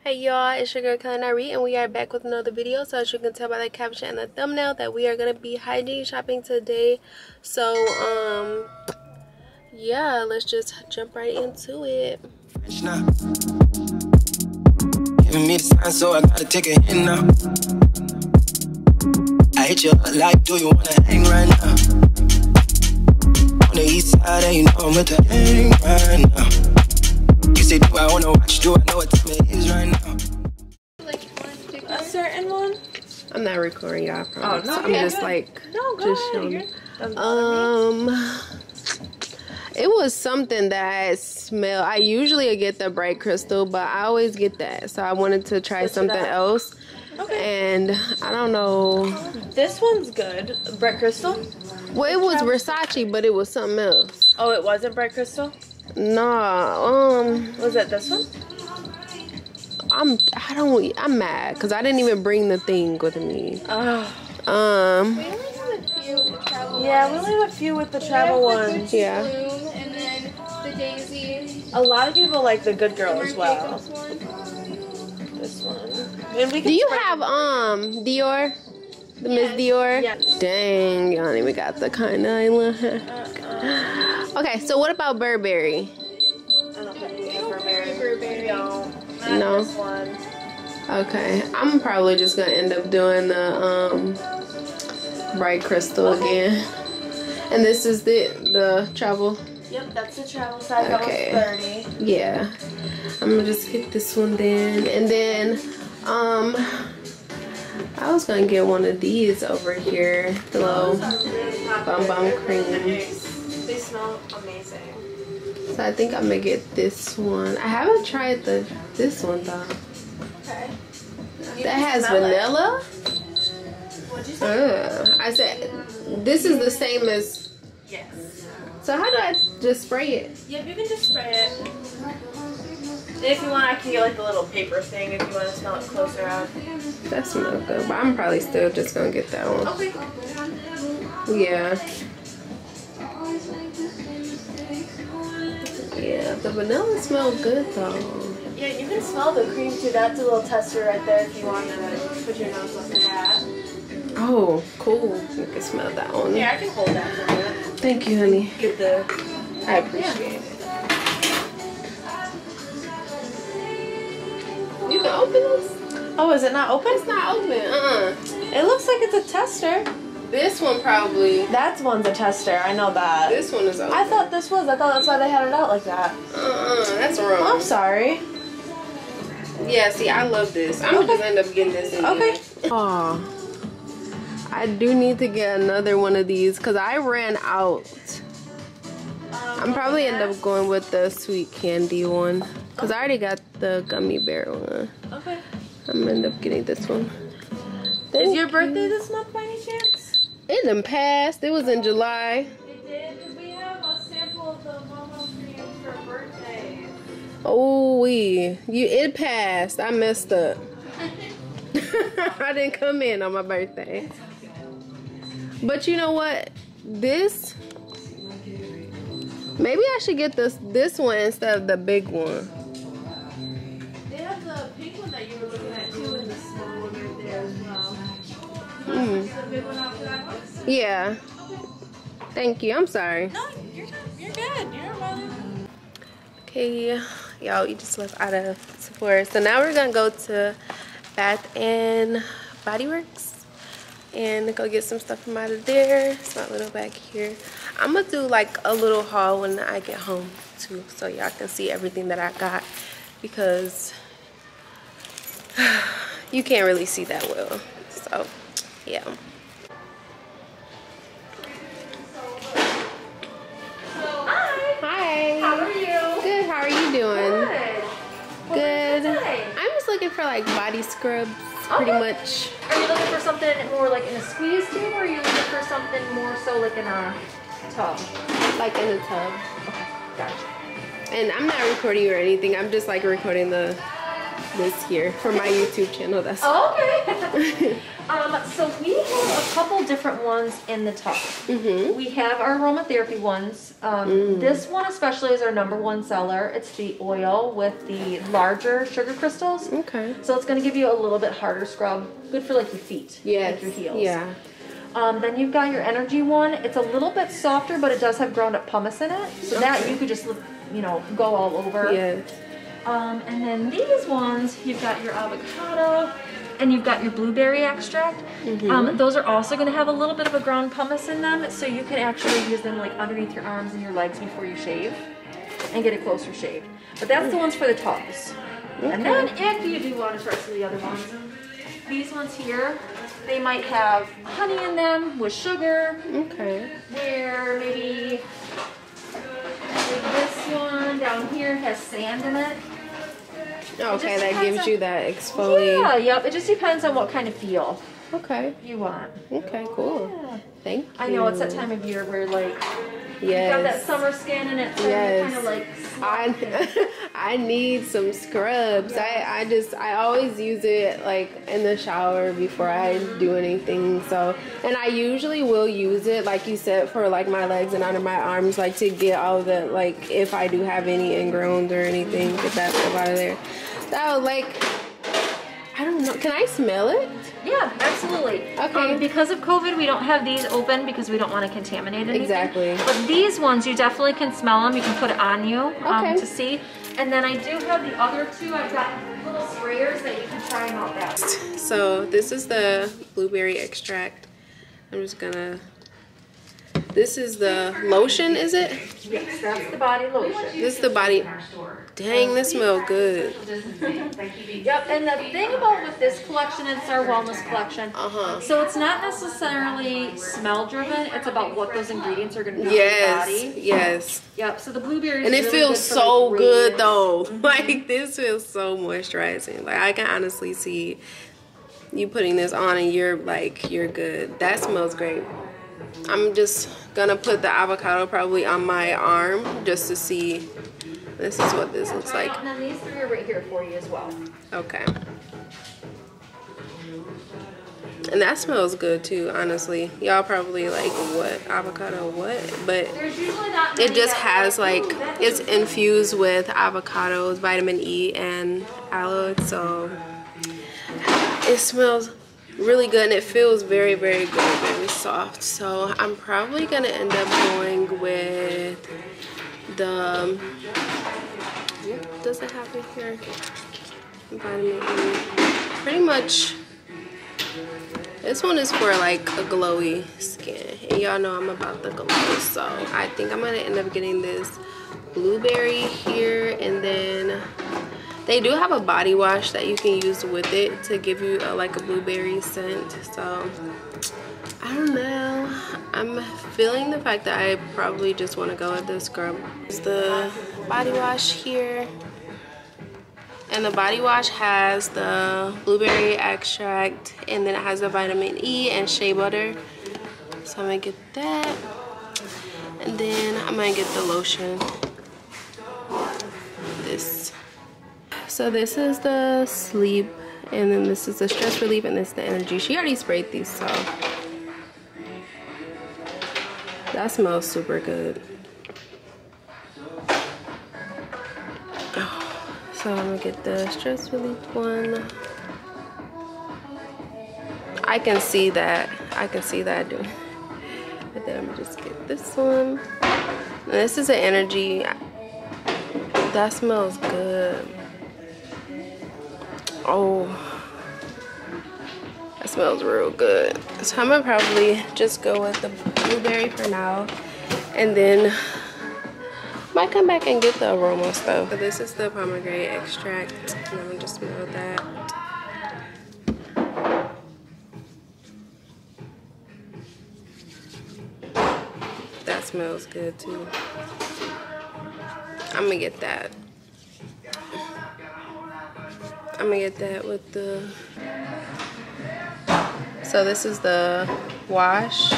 Hey y'all, it's your girl Ny'Ree, and we are back with another video. So as you can tell by the caption and the thumbnail that we are gonna be hygiene shopping today. So yeah, let's just jump right into it. Giving me the sign, so I gotta take a hint now. I hit you up like, do you wanna hang right now? On the east side, and you know I'm with the hang right now. You say, do I wanna watch? Do I know what time it is right now? Like a certain one? I'm not recording, y'all. Oh, no, I'm just like, no, go just ahead. showing. It was something that I smell. I usually get the bright crystal, but I always get that. So I wanted to try something else. Okay. And I don't know. This one's good. Bright crystal? Well, it was Versace, but it was something else. Oh, it wasn't bright crystal? Nah, Was it this one? I'm mad because I didn't even bring the thing with me. Oh. We only have a few with the travel Yeah, ones. we only have a few with the travel ones. Yeah. Bloom and then the daisy. A lot of people like the good girl as well. This one. This one. And we can Do you spread have Dior? The Miss Dior? Yes. Dang, y'all ain't even got the kind I love. Okay, so what about Burberry? I don't think we have Burberry. Burberry. No. No. This one. Okay, I'm probably just gonna end up doing the bright crystal again. And this is the travel. Yep, that's the travel size. Okay. That was 30. Yeah, I'm gonna just get this one then, and then I was gonna get one of these over here, the little Bum Bum cream. They smell amazing. So I think I'm gonna get this one. I haven't tried this one though. Okay. That has vanilla. What'd you say? I said this is the same as. Yes. So how do I just spray it? Yep, you can just spray it. If you want, I can get like the little paper thing if you want to smell it closer out. That smells good, but I'm probably still just gonna get that one. Okay. Yeah. Yeah, the vanilla smells good though. Yeah, you can smell the cream too. That's a little tester right there if you want to put your nose up to that. Oh, cool. You can smell that one. Yeah, I can hold that for you. Thank you, honey. Get the. I appreciate it. You can open this? Oh, is it not open? It's not open. It looks like it's a tester. This one probably. That one's a tester. I know that. This one is open. I thought this was. I thought that's why they had it out like that. That's wrong. I'm sorry. Yeah, see, I love this. I'm gonna just end up getting this anyway. Okay. Aw. I do need to get another one of these because I ran out. I'm probably end up going with the sweet candy one because I already got the gummy bear one. Okay. I'm gonna end up getting this one. Is your birthday this month by any chance? It done passed. It was in July. It did. We have a sample of the Momo cream for birthday. Oh, it passed. I messed up. I didn't come in on my birthday. But you know what? This, maybe I should get this one instead of the big one. They have the pink one that you were looking at too, and the small one right there as well. The big one after that one? Yeah. Thank you. I'm sorry. No, you're good. You're welcome. Okay, y'all, we just left out of Sephora. So now we're gonna go to Bath&Body Works and go get some stuff from out of there. It's my little bag here. I'm gonna do like a little haul when I get home too, so y'all can see everything that I got because you can't really see that well. So yeah. Hi. How are you? Good. How are you doing? Good. Good. I'm just looking for like body scrubs, pretty much. Are you looking for something more like in a squeeze tube, or are you looking for something more so like in a tub? Like in the tub. Okay, gotcha. And I'm not recording or anything. I'm just like recording the this year for my YouTube channel. That's Oh, okay. So we have a couple different ones in the tub. We have our aromatherapy ones. This one especially is our #1 seller. It's the oil with the larger sugar crystals. okay. So it's going to give you a little bit harder scrub. Good for like your feet, like your heels. Yeah. Then you've got your energy one. It's a little bit softer, but it does have ground up pumice in it. So that you could just, you know, go all over. Yes. And then these ones, you've got your avocado and you've got your blueberry extract. Those are also going to have a little bit of a ground pumice in them, so you can actually use them like underneath your arms and your legs before you shave and get a closer shave. But that's the ones for the tubs. And then if you do want to try some of the other ones, these ones here, they might have honey in them with sugar. Okay. Where maybe this one down here has sand in it. Okay, that gives you that exfoliate. Yeah, yep. It just depends on what kind of feel Okay. you want. Okay, cool. Yeah. Thank you. I know it's that time of year where like you Yes. got that summer skin and it's kind of like I need some scrubs. I always use it like in the shower before I do anything. So, and I usually will use it like you said for like my legs and under my arms, like to get all the, like if I do have any ingrowns or anything, get that stuff out of there. That was like, I don't know, can I smell it? Yeah, absolutely. Okay. Because of COVID, we don't have these open because we don't want to contaminate anything. Exactly. But these ones, you definitely can smell them. You can put it on you to see. And then I do have the other two. I've got little sprayers that you can try them out that. So this is the blueberry extract. I'm just gonna, this is the lotion, is it? Yes, that's the body lotion. This is the body. Dang, this smells good. Yep, and the thing about with this collection, it's our wellness collection. So it's not necessarily smell driven, it's about what those ingredients are going to do in your body. Yes. Yep, so the blueberries And it really feels good for, so like, good radiance. though. Like this feels so moisturizing. Like I can honestly see you putting this on and you're like, you're good. That smells great. I'm just gonna put the avocado probably on my arm just to see. This is what this looks like. And then these three are right here for you as well. Okay. And that smells good too, honestly. Y'all probably like, what? Avocado what? But There's usually not it many just that has like, that it's infused with avocados, vitamin E, and aloe. So it smells really good and it feels very, very good, very soft. So I'm probably gonna end up going with the, what does it have in here? Vitamin E. Pretty much, this one is for like a glowy skin. And y'all know I'm about the glow. So I think I'm gonna end up getting this blueberry here. And then they do have a body wash that you can use with it to give you like a blueberry scent. So I don't know. I'm feeling the fact that I probably just want to go with the scrub. It's the body wash here. And the body wash has the blueberry extract, and then it has the vitamin E and shea butter. So I'm gonna get that. And then I'm gonna get the lotion. This. So this is the sleep, and then this is the stress relief, and this is the energy. She already sprayed these, so that smells super good. So I'm gonna get the stress relief one. I can see that. I can see that doing. But then I'm gonna just get this one. And this is an energy. That smells good. Oh, that smells real good. So I'm gonna probably just go with the blueberry for now, and then might come back and get the aroma stuff. So this is the pomegranate extract. And I'm gonna just smell that. That smells good too. I'm gonna get that. I'm gonna get that with the. So this is the wash.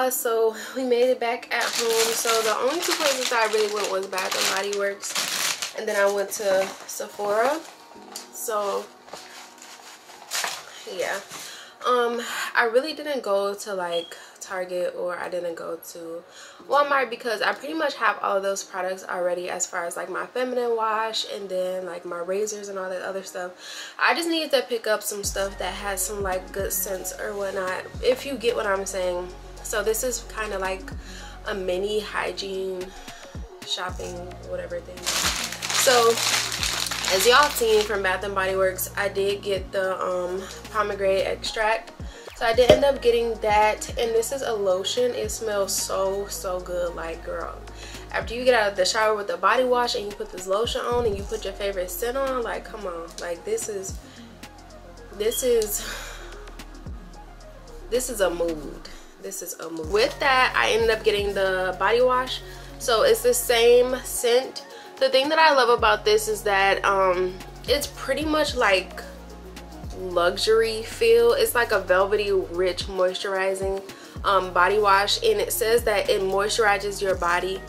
y'all, so we made it back at home. So the only two places I really went was Bath and Body Works, and then I went to Sephora. So yeah, I really didn't go to like Target, or I didn't go to Walmart because I pretty much have all of those products already, as far as like my feminine wash and then like my razors and all that other stuff. I just needed to pick up some stuff that has some like good scents or whatnot, if you get what I'm saying. So this is kind of like a mini hygiene shopping whatever thing. So as y'all seen from Bath and Body Works, I did get the pomegranate extract. So I did end up getting that, and this is a lotion. It smells so good. Like, girl, after you get out of the shower with the body wash and you put this lotion on and you put your favorite scent on, like, come on, like, this is a mood. This is a mood. With that, I ended up getting the body wash. So it's the same scent. The thing that I love about this is that it's pretty much like luxury feel. It's like a velvety rich moisturizing body wash, and it says that it moisturizes your body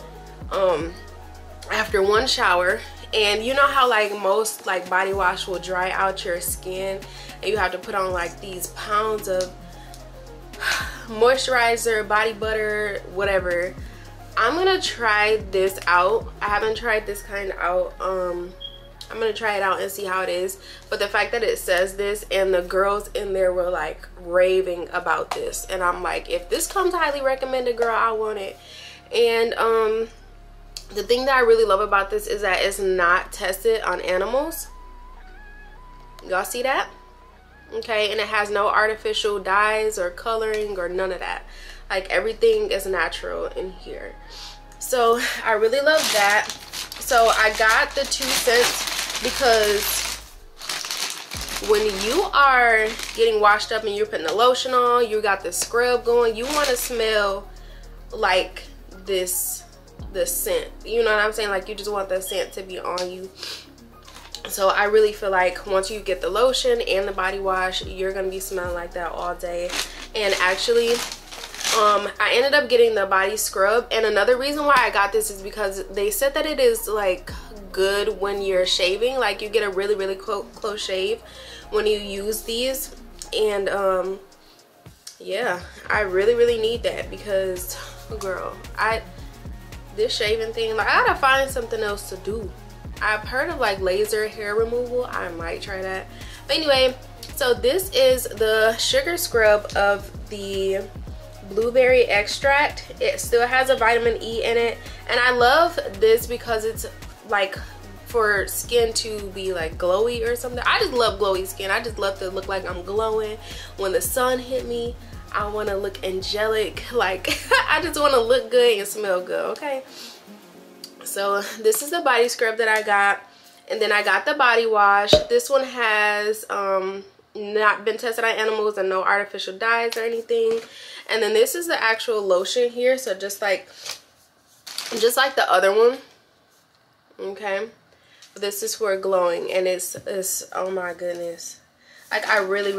after one shower. And you know how like most like body wash will dry out your skin and you have to put on like these pounds of moisturizer, body butter, whatever. I'm gonna try this out. I haven't tried this kind out. I'm gonna try it out and see how it is. But the fact that it says this, and the girls in there were like raving about this, and I'm like, if this comes highly recommended, girl, I want it. And the thing that I really love about this is that it's not tested on animals. Y'all see that? Okay, and it has no artificial dyes or coloring or none of that. Like, everything is natural in here. So I really love that. So I got the 2 scents because when you are getting washed up and you're putting the lotion on, you got the scrub going, you want to smell like this scent. You know what I'm saying? Like, you just want the scent to be on you. So I really feel like once you get the lotion and the body wash, you're gonna be smelling like that all day. And actually, I ended up getting the body scrub, and another reason why I got this is because they said that it is like good when you're shaving. Like, you get a really close shave when you use these. And yeah, I really need that because, girl, this shaving thing, like, I gotta find something else to do. I've heard of like laser hair removal. I might try that. But anyway, so this is the sugar scrub of the blueberry extract. It still has a vitamin E in it, and I love this because it's like for skin to be like glowy or something. I just love glowy skin. I just love to look like I'm glowing when the sun hit me. I want to look angelic, like I just want to look good and smell good. Okay, so this is the body scrub that I got, and then I got the body wash. This one has not been tested on animals and no artificial dyes or anything. And then this is the actual lotion here, so just like the other one. Okay, but this is for glowing, and it's oh my goodness, like I really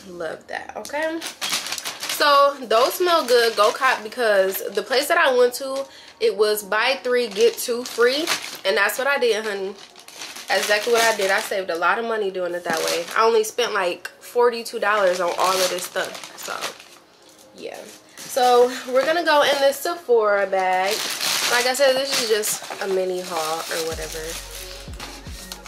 love that. Okay, so those smell good. Go cop, because the place that I went to, it was buy 3 get 2 free, and that's what I did, honey. That's exactly what I did. I saved a lot of money doing it that way. I only spent like $42 on all of this stuff. So yeah, so we're gonna go in this Sephora bag. Like I said, this is just a mini haul or whatever.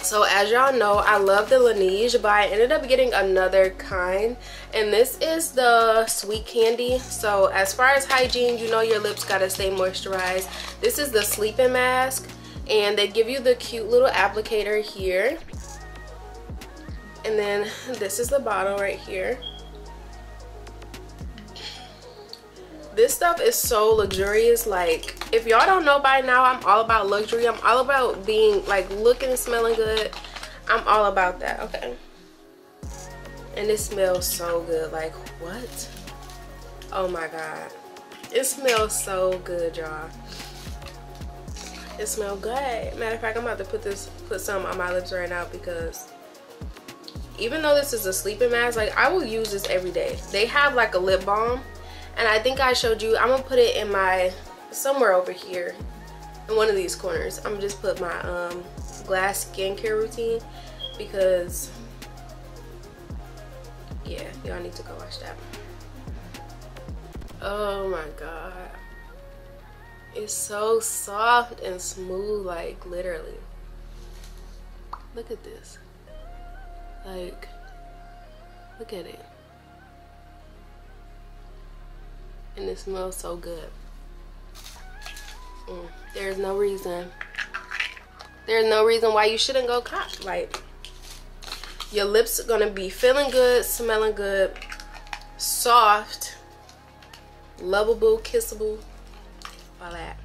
So as y'all know, I love the LANEIGE, but I ended up getting another kind, and this is the sweet candy. So as far as hygiene, you know your lips gotta stay moisturized. This is the sleeping mask, and they give you the cute little applicator here, and then this is the bottle right here. This stuff is so luxurious. Like, if y'all don't know by now, I'm all about luxury. I'm all about being like looking and smelling good. I'm all about that. Okay, and it smells so good. Like, what? Oh my god, it smells so good, y'all. It smells good. Matter of fact, I'm about to put some on my lips right now, because even though this is a sleeping mask, like I will use this every day. They have like a lip balm, And I think I showed you, I'm gonna put it in my, somewhere over here in one of these corners. I'm gonna just put my glass skincare routine because yeah, y'all need to go watch that. Oh my god, it's so soft and smooth, like literally. Look at this, like look at it, and it smells so good. There's no reason why you shouldn't go cop. Like, your lips are gonna be feeling good, smelling good, soft, lovable, kissable, all that.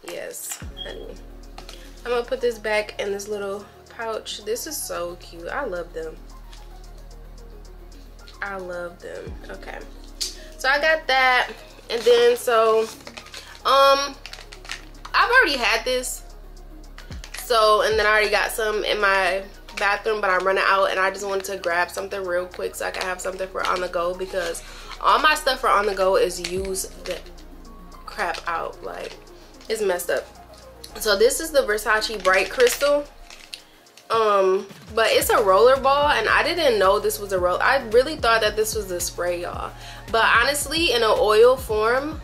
Yes, honey. I'm gonna put this back in this little pouch. This is so cute. I love them. I love them. Okay, so I got that, and then so I've already had this, so, and then I already got some in my bathroom, but I'm running out, and I just wanted to grab something real quick so I can have something for on the go, because all my stuff for on the go is used the crap out. Like, it's messed up. So this is the Versace Bright Crystal, but it's a roller ball, and I didn't know this was a roll. I really thought that this was a spray, y'all, but honestly, in an oil form,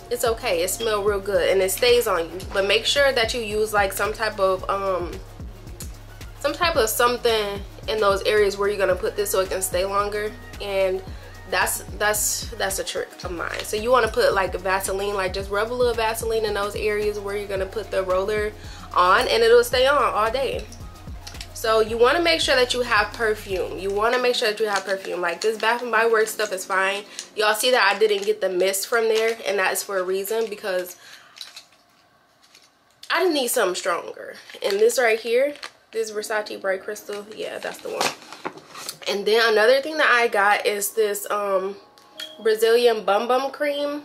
it's okay. It smells real good and it stays on you, but make sure that you use like some type of something in those areas where you're gonna put this so it can stay longer. And that's a trick of mine. So you want to put like a Vaseline, like just rub a little Vaseline in those areas where you're gonna put the roller on, and it'll stay on all day. So you want to make sure that you have perfume. You want to make sure that you have perfume. Like this Bath and Body Works stuff is fine. Y'all see that I didn't get the mist from there, and that is for a reason, because I just need something stronger. And this right here, this Versace Bright Crystal, yeah, that's the one. And then another thing that I got is this Brazilian Bum Bum Cream.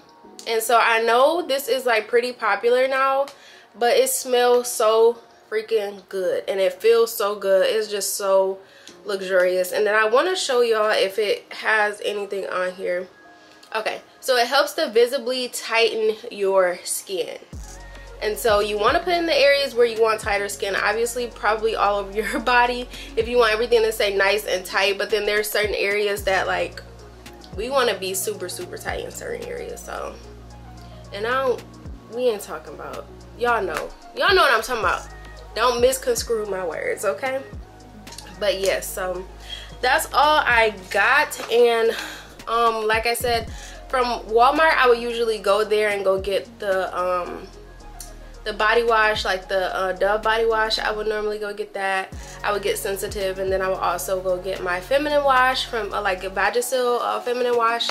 And so I know this is like pretty popular now, but it smells so freaking good and it feels so good. It's just so luxurious. And then I want to show y'all if it has anything on here. Okay, so it helps to visibly tighten your skin. And so you want to put in the areas where you want tighter skin, obviously probably all over your body if you want everything to stay nice and tight. But then there's certain areas that like we want to be super tight in certain areas. So, and we ain't talking about, y'all know what I'm talking about. Don't misconstrue my words, okay? But yes, so that's all I got. And like I said, from Walmart I would usually go there and go get the body wash, like the Dove body wash. I would normally go get that. I would get Sensitive, and then I would also go get my feminine wash from like a Vagisil feminine wash.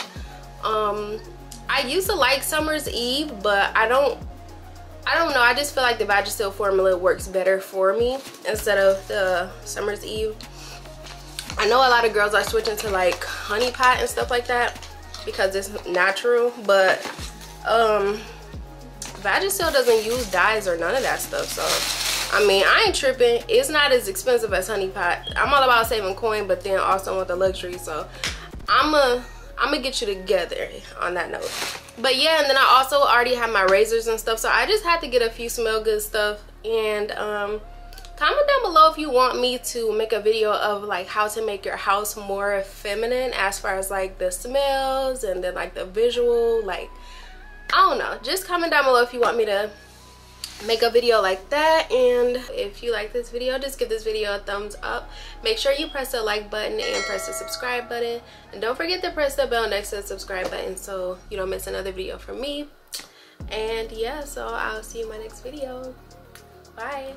I used to like Summer's Eve, but I don't know, I just feel like the Vagisil formula works better for me instead of the Summer's Eve. I know a lot of girls are switching to like honey pot and stuff like that because it's natural, but Vagisil doesn't use dyes or none of that stuff. So I mean, I ain't tripping. It's not as expensive as honey pot. I'm all about saving coin, but then also want the luxury. So I'm gonna get you together on that note. But yeah, and then I also already have my razors and stuff, so I just had to get a few smell good stuff. And comment down below if you want me to make a video of like how to make your house more feminine as far as like the smells and then like the visual, like I don't know, just comment down below if you want me to make a video like that. And if you like this video, just give this video a thumbs up. Make sure you press the like button and press the subscribe button, and don't forget to press the bell next to the subscribe button so you don't miss another video from me. And yeah, so I'll see you in my next video. Bye.